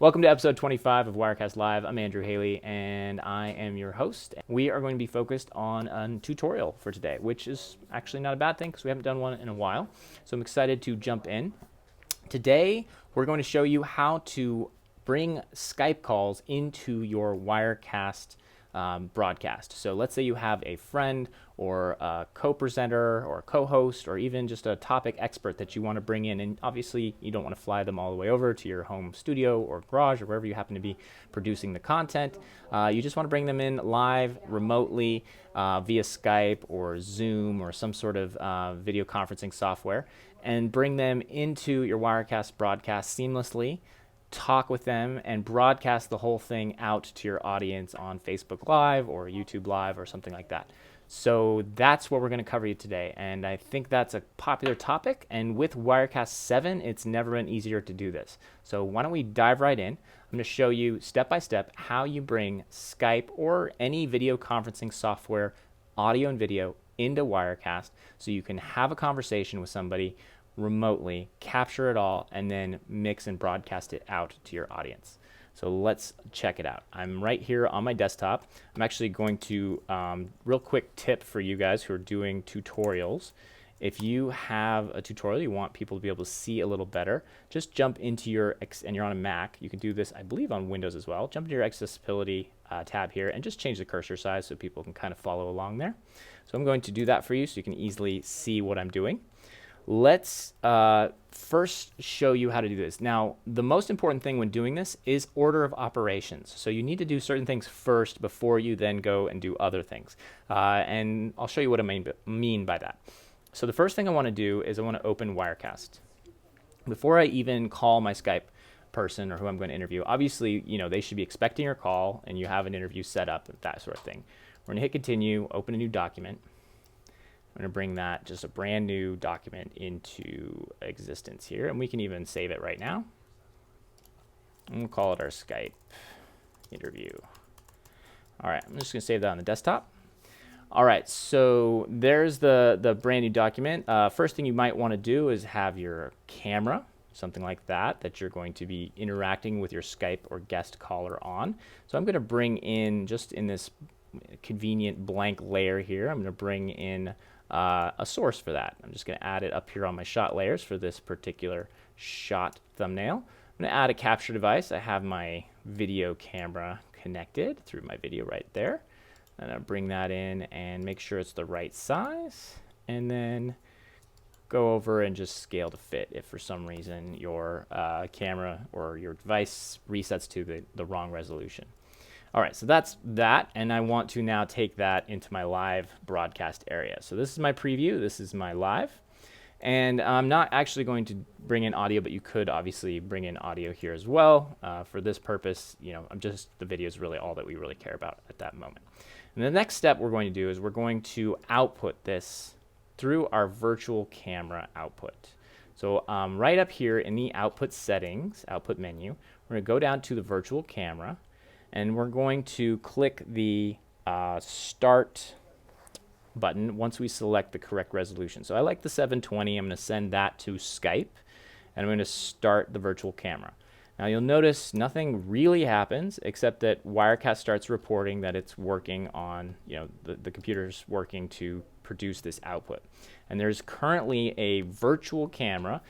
Welcome to episode 25 of Wirecast Live. I'm Andrew Haley, and I am your host. We are going to be focused on a tutorial for today, which is actually not a bad thing because we haven't done one in a while. So I'm excited to jump in. Today, we're going to show you how to bring Skype calls into your Wirecast broadcast. So let's say you have a friend or a co-presenter or a co-host or even just a topic expert that you want to bring in, and obviously you don't want to fly them all the way over to your home studio or garage or wherever you happen to be producing the content. You just want to bring them in live, remotely, via Skype or Zoom or some sort of video conferencing software, and bring them into your Wirecast broadcast seamlessly, talk with them, and broadcast the whole thing out to your audience on Facebook Live or YouTube Live or something like that. So that's what we're going to cover you today, and I think that's a popular topic, and with Wirecast 7 it's never been easier to do this. So why don't we dive right in. I'm going to show you step by step how you bring Skype or any video conferencing software audio and video into Wirecast so you can have a conversation with somebody remotely, capture it all, and then mix and broadcast it out to your audience. So let's check it out. I'm right here on my desktop. I'm actually going to, real quick tip for you guys who are doing tutorials. If you have a tutorial you want people to be able to see a little better, just jump into your, and you're on a Mac, you can do this I believe on Windows as well, jump into your accessibility tab here and just change the cursor size so people can kind of follow along there. So I'm going to do that for you so you can easily see what I'm doing. Let's first show you how to do this. Now, the most important thing when doing this is order of operations. So you need to do certain things first before you then go and do other things. And I'll show you what I mean by that. So the first thing I want to do is I want to open Wirecast. Before I even call my Skype person or who I'm going to interview, obviously, you know, they should be expecting your call and you have an interview set up, that sort of thing. We're going to hit continue, open a new document. I'm going to bring that, just a brand new document, into existence here, and we can even save it right now. And we'll call it our Skype interview. All right, I'm just going to save that on the desktop. All right, so there's the brand new document. First thing you might want to do is have your camera, something like that you're going to be interacting with your Skype or guest caller on. So I'm going to bring in, just in this convenient blank layer here, I'm going to bring in a source for that. I'm just going to add it up here on my shot layers for this particular shot thumbnail. I'm going to add a capture device. I have my video camera connected through my video right there. And I'll bring that in and make sure it's the right size, and then go over and just scale to fit if for some reason your camera or your device resets to the wrong resolution. All right, so that's that, and I want to now take that into my live broadcast area. So this is my preview, this is my live, and I'm not actually going to bring in audio, but you could obviously bring in audio here as well. For this purpose, you know, the video is really all that we really care about at that moment. And the next step we're going to do is we're going to output this through our virtual camera output. So right up here in the output settings, output menu, we're going to go down to the virtual camera, and we're going to click the start button once we select the correct resolution. So I like the 720. I'm going to send that to Skype, and I'm going to start the virtual camera. Now you'll notice nothing really happens except that Wirecast starts reporting that it's working on, you know, the computer's working to produce this output. And there's currently a virtual camera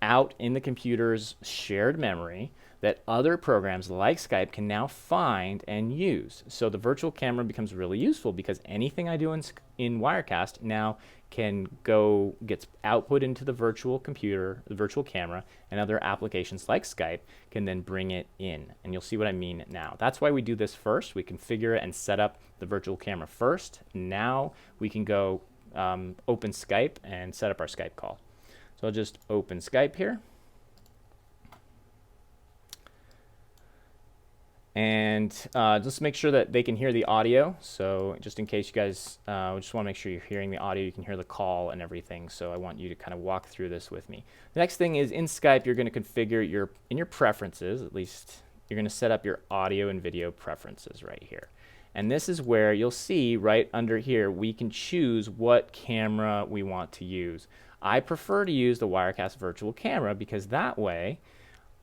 out in the computer's shared memory that other programs like Skype can now find and use. So the virtual camera becomes really useful because anything I do in Wirecast now gets output into the virtual computer, the virtual camera, and other applications like Skype can then bring it in. And you'll see what I mean now. That's why we do this first. We configure it and set up the virtual camera first. Now we can go open Skype and set up our Skype call. So I'll just open Skype here. And just make sure that they can hear the audio. So just in case you guys just want to make sure you're hearing the audio, you can hear the call and everything. So I want you to kind of walk through this with me. The next thing is in Skype, you're going to configure in your preferences, at least, you're going to set up your audio and video preferences right here. And this is where you'll see right under here, we can choose what camera we want to use. I prefer to use the Wirecast virtual camera because that way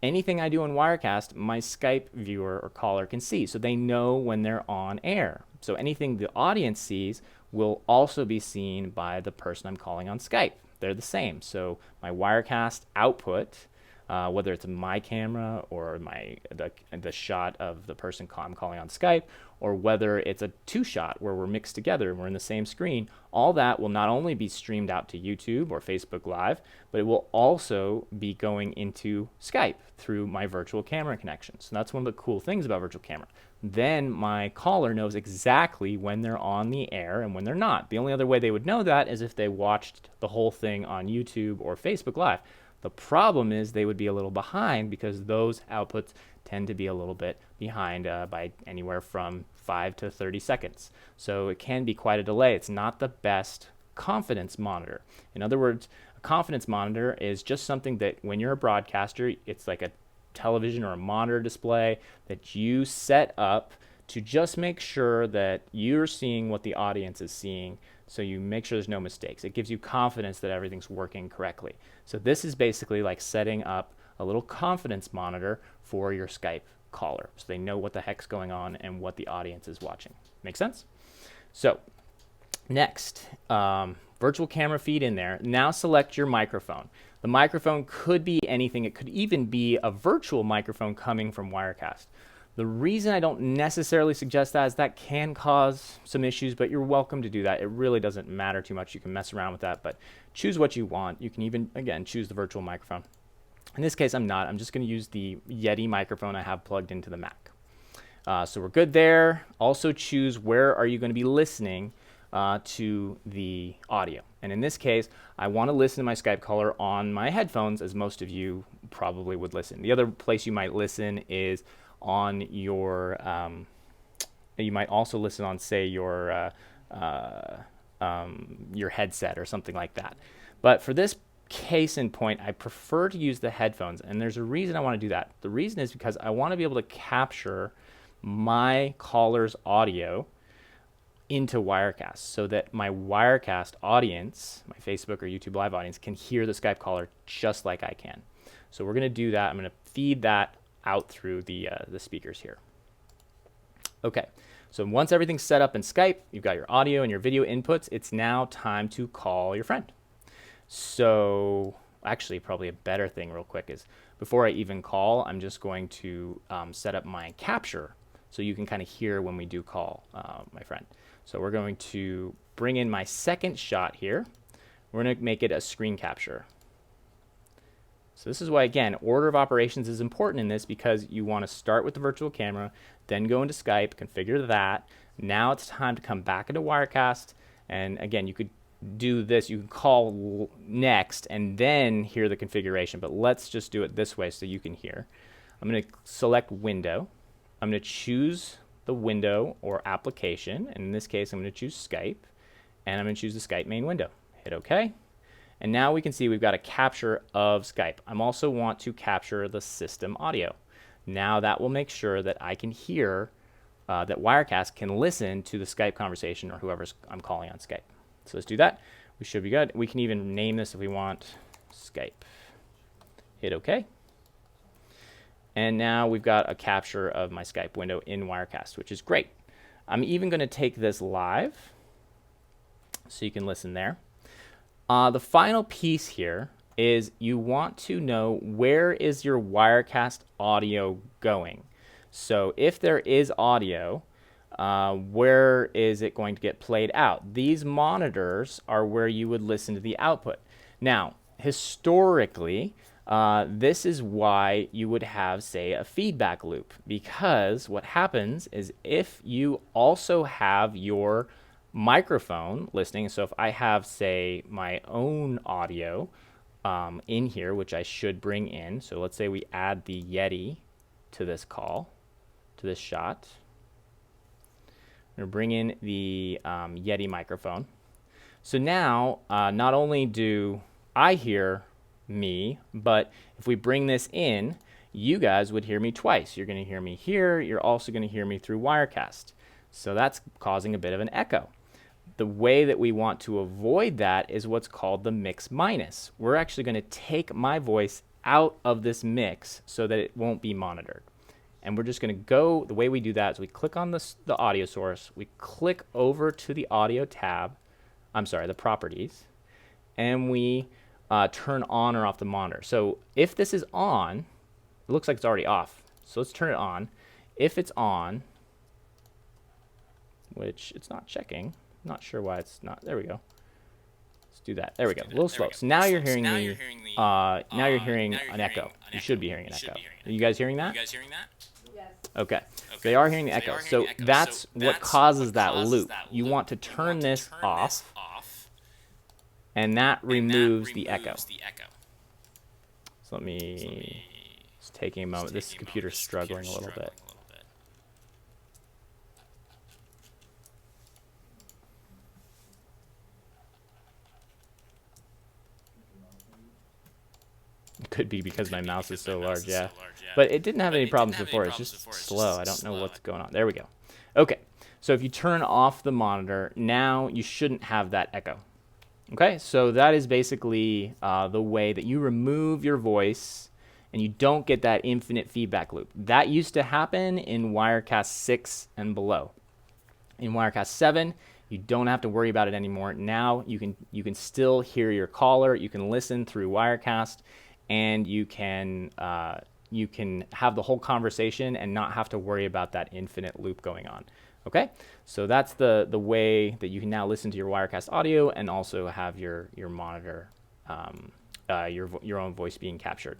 anything I do in Wirecast, my Skype viewer or caller can see. So they know when they're on air. So anything the audience sees will also be seen by the person I'm calling on Skype. They're the same. So my Wirecast output, whether it's my camera or the shot of the person I'm calling on Skype, or whether it's a two-shot where we're mixed together and we're in the same screen, all that will not only be streamed out to YouTube or Facebook Live, but it will also be going into Skype through my virtual camera connection. So that's one of the cool things about virtual camera. Then my caller knows exactly when they're on the air and when they're not. The only other way they would know that is if they watched the whole thing on YouTube or Facebook Live. The problem is they would be a little behind because those outputs tend to be a little bit behind by anywhere from 5 to 30 seconds. So it can be quite a delay. It's not the best confidence monitor. In other words, a confidence monitor is just something that when you're a broadcaster, it's like a television or a monitor display that you set up to just make sure that you're seeing what the audience is seeing, so you make sure there's no mistakes. It gives you confidence that everything's working correctly. So this is basically like setting up a little confidence monitor for your Skype caller, so they know what the heck's going on and what the audience is watching. Make sense? So next, virtual camera feed in there. Now select your microphone. The microphone could be anything. It could even be a virtual microphone coming from Wirecast. The reason I don't necessarily suggest that is that can cause some issues, but you're welcome to do that. It really doesn't matter too much. You can mess around with that, but choose what you want. You can even, again, choose the virtual microphone. In this case, I'm not. I'm just going to use the Yeti microphone I have plugged into the Mac. So we're good there. Also choose where are you going to be listening to the audio. And in this case, I want to listen to my Skype caller on my headphones, as most of you probably would listen. The other place you might listen is on your, you might also listen on, say, your headset or something like that. But for this case in point, I prefer to use the headphones, and there's a reason I want to do that. The reason is because I want to be able to capture my caller's audio into Wirecast so that my Wirecast audience, my Facebook or YouTube Live audience, can hear the Skype caller just like I can. So we're going to do that. I'm going to feed that out through the speakers here. Okay, so once everything's set up in Skype, you've got your audio and your video inputs, it's now time to call your friend. So actually, probably a better thing real quick is before I even call, I'm just going to set up my capture so you can kind of hear when we do call my friend. So we're going to bring in my second shot here. We're going to make it a screen capture. So this is why, again, order of operations is important in this, because you want to start with the virtual camera, then go into Skype, configure that. Now it's time to come back into Wirecast. And again, you could do this. You can call next and then hear the configuration. But let's just do it this way so you can hear. I'm going to select window. I'm going to choose the window or application. And in this case, I'm going to choose Skype. And I'm going to choose the Skype main window. Hit OK. And now we can see we've got a capture of Skype. I also want to capture the system audio. Now that will make sure that I can hear, that Wirecast can listen to the Skype conversation or whoever I'm calling on Skype. So let's do that. We should be good. We can even name this if we want, Skype. Hit OK. And now we've got a capture of my Skype window in Wirecast, which is great. I'm even going to take this live so you can listen there. The final piece here is you want to know where is your Wirecast audio going. So if there is audio, where is it going to get played out? These monitors are where you would listen to the output. Now, historically, this is why you would have, say, a feedback loop, because what happens is if you also have your microphone listening, so if I have, say, my own audio in here, which I should bring in, so let's say we add the Yeti to this call, to this shot. I'm going to bring in the Yeti microphone. So now, not only do I hear me, but if we bring this in, you guys would hear me twice. You're going to hear me here. You're also going to hear me through Wirecast. So that's causing a bit of an echo. The way that we want to avoid that is what's called the mix minus. We're actually going to take my voice out of this mix so that it won't be monitored. And we're just going to go, the way we do that is we click on the audio source, we click over to the audio tab, the properties, and we turn on or off the monitor. So if this is on, it looks like it's already off. So let's turn it on. If it's on, which it's not checking, I'm not sure why it's not, there we go. Let's do that. There we go. A little slow. So now you're hearing now you're hearing an echo. You should be hearing an echo. Are you guys hearing that? Yes. Okay. They are hearing the echo. So that's what causes that loop. You want to turn this off, and that removes the echo. So let me, it's taking a moment. This computer's struggling a little bit. Could be because my mouse is so large, yeah. But it didn't have any problems before. It's just slow. I don't know what's going on. There we go. Okay. So if you turn off the monitor, now you shouldn't have that echo. Okay. So that is basically the way that you remove your voice and you don't get that infinite feedback loop. That used to happen in Wirecast 6 and below. In Wirecast 7, you don't have to worry about it anymore. Now you can still hear your caller. You can listen through Wirecast. And you can have the whole conversation and not have to worry about that infinite loop going on. Okay, so that's the way that you can now listen to your Wirecast audio and also have your monitor, your own voice being captured.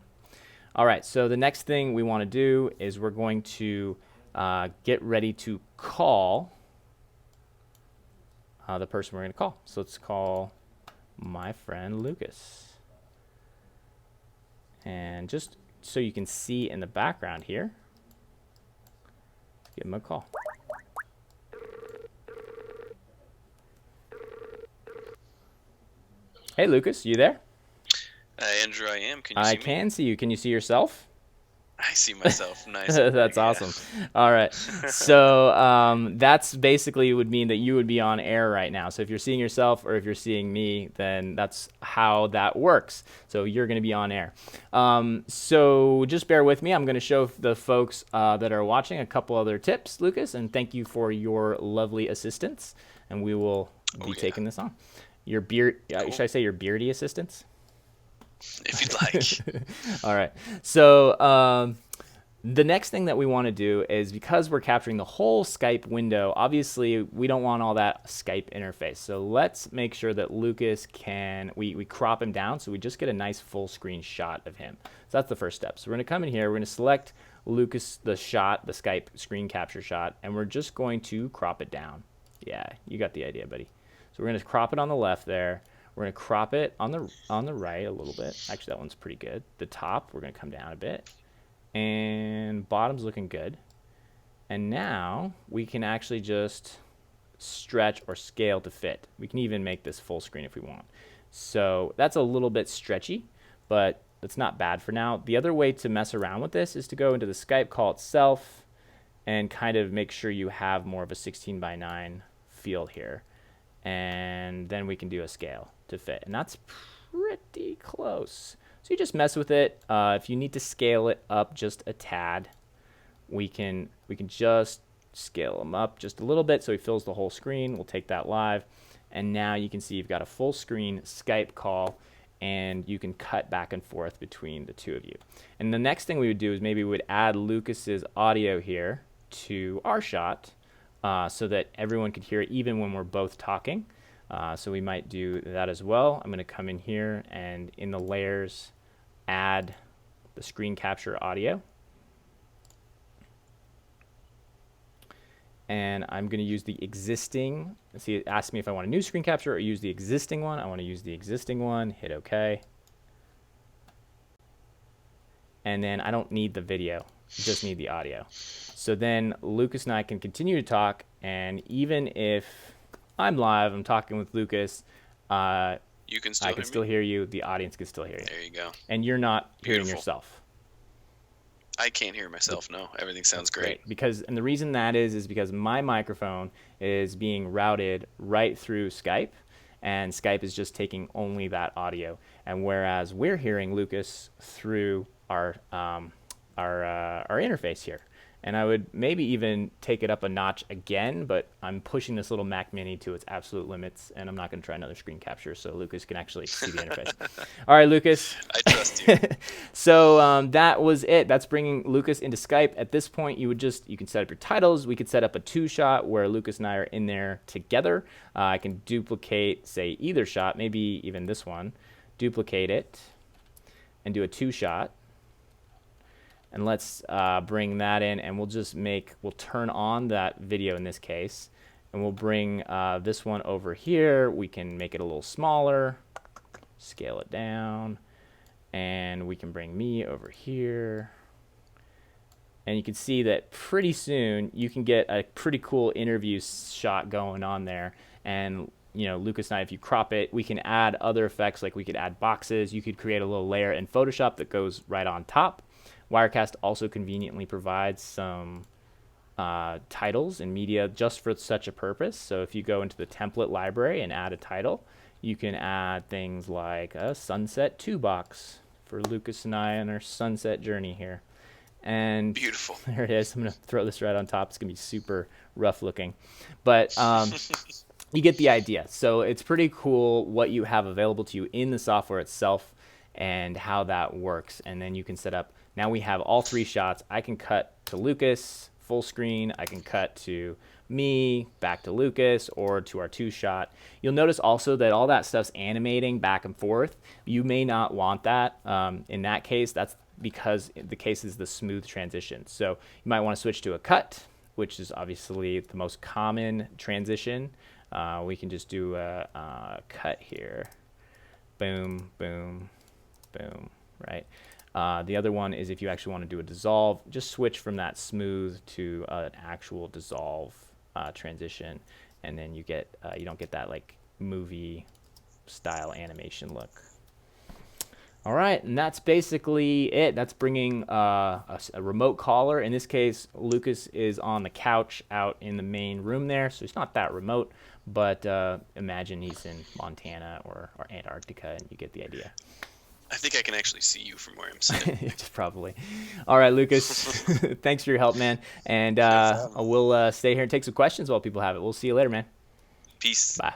All right, so the next thing we want to do is we're going to get ready to call the person we're going to call. So let's call my friend Lucas. And just so you can see in the background here, give him a call. Hey, Lucas, you there? Andrew, I am. Can you see me? I can see you. Can you see yourself? I see myself. Nice. That's awesome. All right. So that's basically would mean that you would be on air right now. So if you're seeing yourself or if you're seeing me, then that's how that works. So you're going to be on air. So just bear with me. I'm going to show the folks that are watching a couple other tips, Lucas, and thank you for your lovely assistance. And we will be taking this on. Your beard, should I say your beardy assistance? If you'd like. All right. So the next thing that we want to do is, because we're capturing the whole Skype window, obviously we don't want all that Skype interface. So let's make sure that Lucas we crop him down so we just get a nice full screen shot of him. So that's the first step. So we're going to come in here. We're going to select Lucas, the Skype screen capture shot, and we're just going to crop it down. Yeah, you got the idea, buddy. So we're going to crop it on the left there. We're going to crop it on the right a little bit. Actually, that one's pretty good. The top, we're going to come down a bit. And bottom's looking good. And now we can actually just stretch or scale to fit. We can even make this full screen if we want. So that's a little bit stretchy, but that's not bad for now. The other way to mess around with this is to go into the Skype call itself and kind of make sure you have more of a 16:9 field here. And then we can do a scale to fit, and that's pretty close. So you just mess with it. If you need to scale it up just a tad, we can just scale them up just a little bit so he fills the whole screen. We'll take that live, and now you can see you've got a full screen Skype call, and you can cut back and forth between the two of you. And the next thing we would do is maybe we would add Lucas's audio here to our shot, so that everyone could hear it even when we're both talking. So we might do that as well. I'm going to come in here and in the layers add the screen capture audio. And I'm going to use the existing. See, it asks me if I want a new screen capture or use the existing one. I want to use the existing one. Hit OK. And then I don't need the video. Just need the audio. So then Lucas and I can continue to talk, and even if I'm live, I'm talking with Lucas, I can still hear you, the audience can still hear you. There you go. And you're not hearing yourself. I can't hear myself, no. Everything sounds great. And the reason that is because my microphone is being routed right through Skype, and Skype is just taking only that audio. And whereas we're hearing Lucas through our interface here. And I would maybe even take it up a notch again, but I'm pushing this little Mac Mini to its absolute limits, and I'm not going to try another screen capture so Lucas can actually see the interface. All right, Lucas. I trust you. So that was it. That's bringing Lucas into Skype. At this point, you can set up your titles. We could set up a 2-shot where Lucas and I are in there together. I can duplicate, say, either shot, maybe even this one, duplicate it, and do a 2-shot. And let's bring that in, and we'll turn on that video in this case, and we'll bring this one over here. We can make it a little smaller, scale it down, and we can bring me over here. And you can see that pretty soon you can get a pretty cool interview shot going on there. And Lucas and I, if you crop it, we can add other effects, like we could add boxes. You could create a little layer in Photoshop that goes right on top. Wirecast also conveniently provides some titles and media just for such a purpose. So if you go into the template library and add a title, you can add things like a Sunset 2 box for Lucas and I on our sunset journey here. And beautiful. There it is. I'm going to throw this right on top. It's going to be super rough looking. But you get the idea. So it's pretty cool what you have available to you in the software itself and how that works. And then you can set up. Now we have all 3 shots. I can cut to Lucas, full screen. I can cut to me, back to Lucas, or to our 2-shot. You'll notice also that all that stuff's animating back and forth. You may not want that. In that case, that's because the case is the smooth transition. So you might want to switch to a cut, which is obviously the most common transition. We can just do a cut here. Boom, boom, boom, right? The other one is if you actually want to do a dissolve, just switch from that smooth to an actual dissolve transition, and then you don't get that like movie style animation look. All right, and that's basically it. That's bringing a remote caller. In this case, Lucas is on the couch out in the main room there, so it's not that remote, but imagine he's in Montana or Antarctica, and you get the idea. I think I can actually see you from where I'm sitting. Just probably. All right, Lucas. Thanks for your help, man. And we'll stay here and take some questions while people have it. We'll see you later, man. Peace. Bye.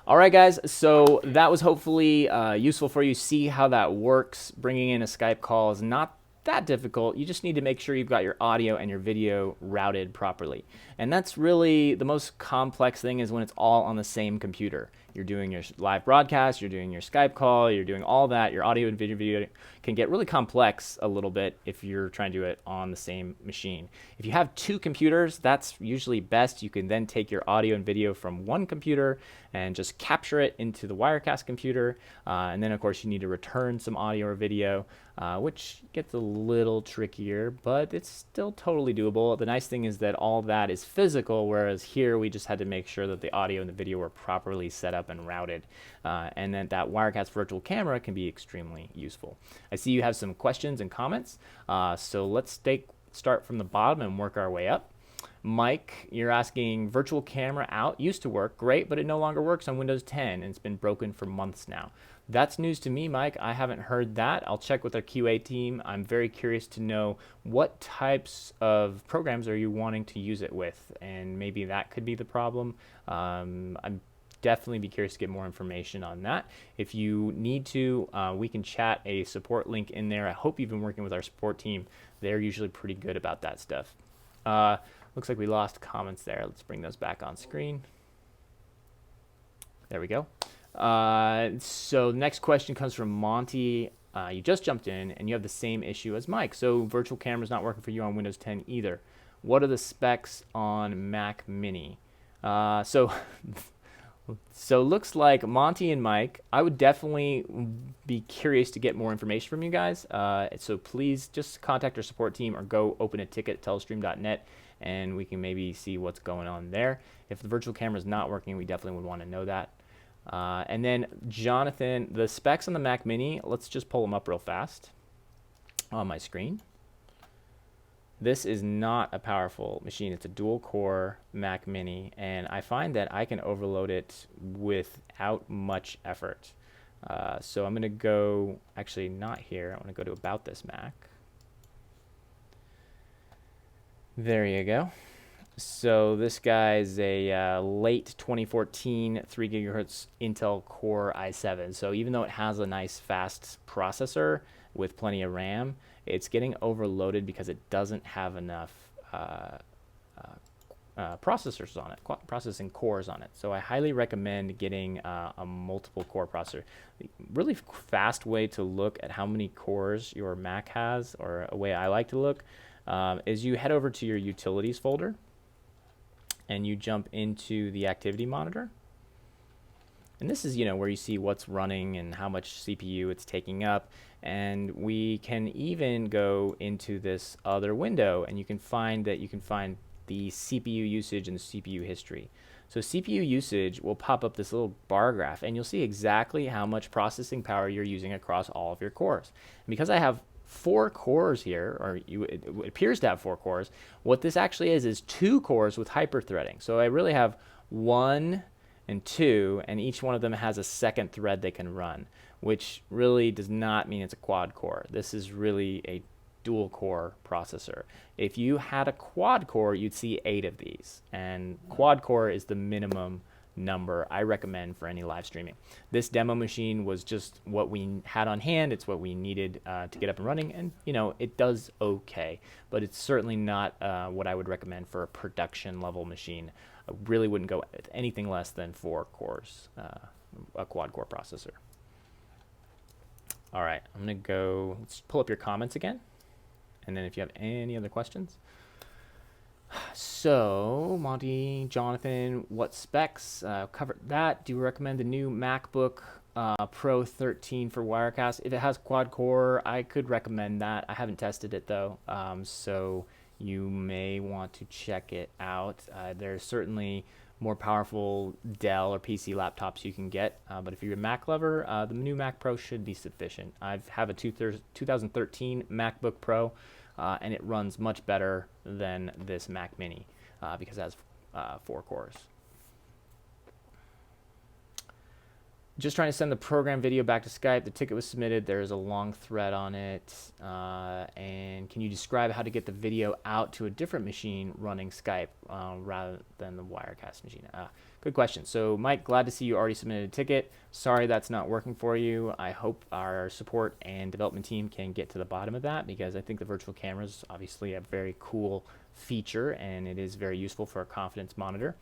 All right, guys. So that was hopefully useful for you. See how that works. Bringing in a Skype call is not that difficult. You just need to make sure you've got your audio and your video routed properly. And that's really the most complex thing, is when it's all on the same computer. You're doing your live broadcast, you're doing your Skype call, you're doing all that. Your audio and video can get really complex a little bit if you're trying to do it on the same machine. If you have 2 computers, that's usually best. You can then take your audio and video from one computer and just capture it into the Wirecast computer. And then, of course, you need to return some audio or video, which gets a little trickier, but it's still totally doable. The nice thing is that all that is physical, whereas here we just had to make sure that the audio and the video were properly set up and routed. And then that Wirecast virtual camera can be extremely useful. I see you have some questions and comments, so let's start from the bottom and work our way up. Mike, you're asking, virtual camera out used to work great, but it no longer works on Windows 10 and it's been broken for months now. That's news to me, Mike. I haven't heard that. I'll check with our QA team. I'm very curious to know what types of programs are you wanting to use it with, and maybe that could be the problem. I'm definitely be curious to get more information on that. If you need to, we can chat a support link in there. I hope you've been working with our support team. They're usually pretty good about that stuff. Looks like we lost comments there. Let's bring those back on screen. There we go. So next question comes from Monty. You just jumped in and you have the same issue as Mike. So virtual camera's not working for you on Windows 10 either. What are the specs on Mac Mini? So looks like Monty and Mike, I would definitely be curious to get more information from you guys. So please just contact our support team or go open a ticket at telestream.net and we can maybe see what's going on there. If the virtual camera is not working, we definitely would want to know that. And then Jonathan, the specs on the Mac Mini, let's just pull them up real fast on my screen. This is not a powerful machine. It's a dual core Mac Mini, and I find that I can overload it without much effort. So I'm going to go, actually not here, I want to go to About This Mac. There you go. So this guy's a late 2014 3 gigahertz Intel Core i7. So even though it has a nice fast processor with plenty of RAM, it's getting overloaded because it doesn't have enough processors on it, processing cores on it. So I highly recommend getting a multiple core processor. Really fast way to look at how many cores your Mac has, or a way I like to look, is you head over to your utilities folder and you jump into the activity monitor. And this is, where you see what's running and how much CPU it's taking up. And we can even go into this other window, and you can find the CPU usage and the CPU history. So CPU usage will pop up this little bar graph, and you'll see exactly how much processing power you're using across all of your cores. And because I have 4 cores here, or it appears to have 4 cores, what this actually is 2 cores with hyperthreading. So I really have 1 and 2, and each one of them has a second thread they can run, which really does not mean it's a quad core. This is really a dual core processor. If you had a quad core, you'd see 8 of these, and quad core is the minimum number I recommend for any live streaming. This demo machine was just what we had on hand. It's what we needed to get up and running, and it does okay, but it's certainly not what I would recommend for a production level machine. I really wouldn't go with anything less than 4 cores, a quad core processor. All right, I'm gonna go, let's pull up your comments again, and then if you have any other questions. So, Monty, Jonathan, what specs? Covered that. Do you recommend the new MacBook Pro 13 for Wirecast? If it has quad core, I could recommend that. I haven't tested it though, so you may want to check it out. There's certainly more powerful Dell or PC laptops you can get, but if you're a Mac lover, the new Mac Pro should be sufficient. I have a 2013 MacBook Pro, and it runs much better than this Mac Mini because it has 4 cores. Just trying to send the program video back to Skype. The ticket was submitted. There's a long thread on it. And can you describe how to get the video out to a different machine running Skype rather than the Wirecast machine? Good question. So, Mike, glad to see you already submitted a ticket. Sorry that's not working for you. I hope our support and development team can get to the bottom of that, because I think the virtual camera is obviously a very cool feature, and it is very useful for a confidence monitor.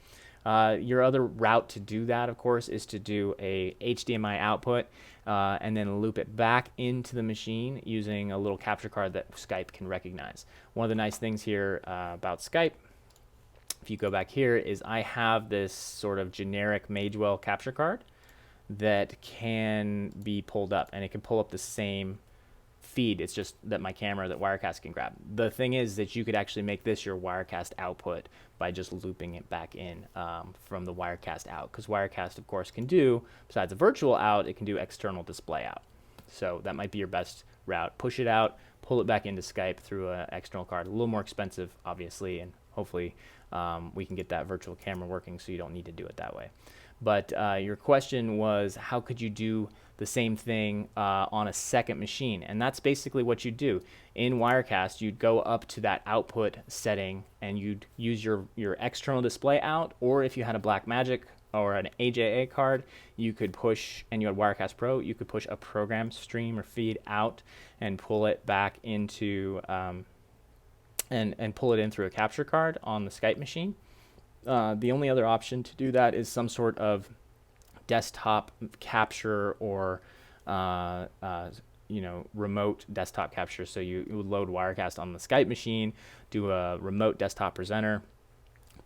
Your other route to do that, of course, is to do a HDMI output and then loop it back into the machine using a little capture card that Skype can recognize. One of the nice things here about Skype, if you go back here, is I have this sort of generic Magewell capture card that can be pulled up, and it can pull up the same feed. It's just that my camera, that Wirecast can grab. The thing is that you could actually make this your Wirecast output by just looping it back in from the Wirecast out, because Wirecast, of course, can do, besides a virtual out, it can do external display out. So that might be your best route. Push it out, pull it back into Skype through an external card. A little more expensive, obviously, and hopefully we can get that virtual camera working so you don't need to do it that way. But your question was, how could you do the same thing on a second machine? And that's basically what you do. In Wirecast, you'd go up to that output setting and you'd use your external display out, or if you had a Blackmagic or an AJA card, you could push, and you had Wirecast Pro, you could push a program stream or feed out and pull it back into and pull it in through a capture card on the Skype machine. The only other option to do that is some sort of desktop capture or remote desktop capture. So you would load Wirecast on the Skype machine, do a remote desktop presenter,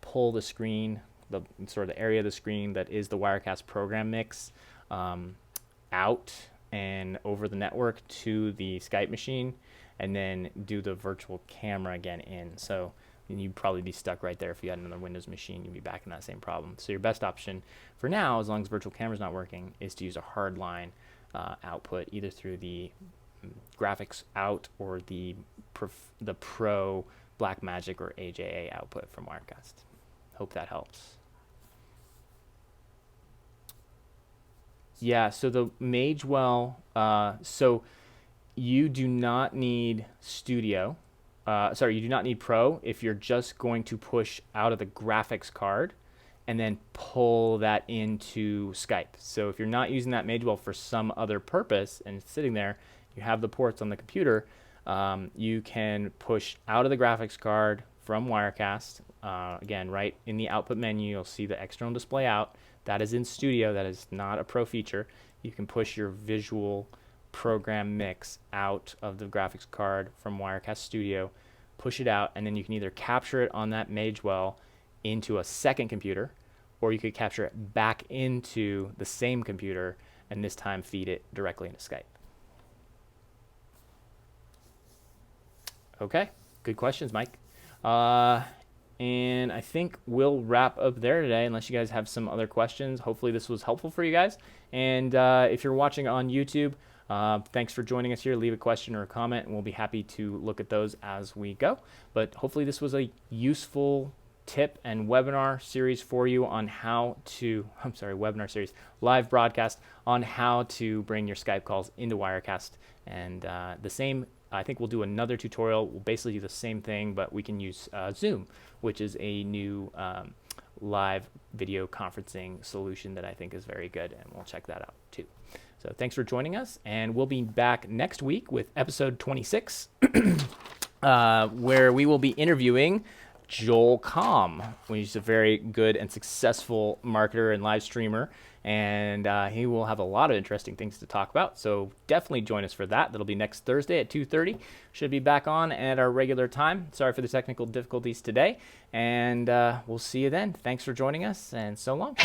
pull the screen, the sort of the area of the screen that is the Wirecast program mix out and over the network to the Skype machine, and then do the virtual camera again in. So you'd probably be stuck right there. If you had another Windows machine, you'd be back in that same problem. So your best option for now, as long as virtual camera's not working, is to use a hardline output, either through the graphics out or the Pro Blackmagic or AJA output from Wirecast. Hope that helps. Yeah, so the Magewell, so you do not need Studio. You do not need Pro if you're just going to push out of the graphics card and then pull that into Skype. So if you're not using that Magewell for some other purpose and it's sitting there, you have the ports on the computer, you can push out of the graphics card from Wirecast. Again, right in the output menu, you'll see the external display out. That is in Studio. That is not a Pro feature. You can push your visual program mix out of the graphics card from Wirecast Studio, push it out, and then you can either capture it on that Magewell into a second computer, or you could capture it back into the same computer and this time feed it directly into Skype. Okay, good questions, Mike. And I think we'll wrap up there today unless you guys have some other questions. Hopefully this was helpful for you guys. And if you're watching on YouTube, thanks for joining us here. Leave a question or a comment, and we'll be happy to look at those as we go. But hopefully this was a useful tip and webinar series for you on how to, webinar series, live broadcast on how to bring your Skype calls into Wirecast. And the same, I think we'll do another tutorial. We'll basically do the same thing, but we can use Zoom, which is a new live video conferencing solution that I think is very good, and we'll check that out too. So thanks for joining us, and we'll be back next week with episode 26, where we will be interviewing Joel Comm, who's a very good and successful marketer and live streamer, and he will have a lot of interesting things to talk about. So definitely join us for that. That'll be next Thursday at 2:30. Should be back on at our regular time. Sorry for the technical difficulties today, and we'll see you then. Thanks for joining us, and so long.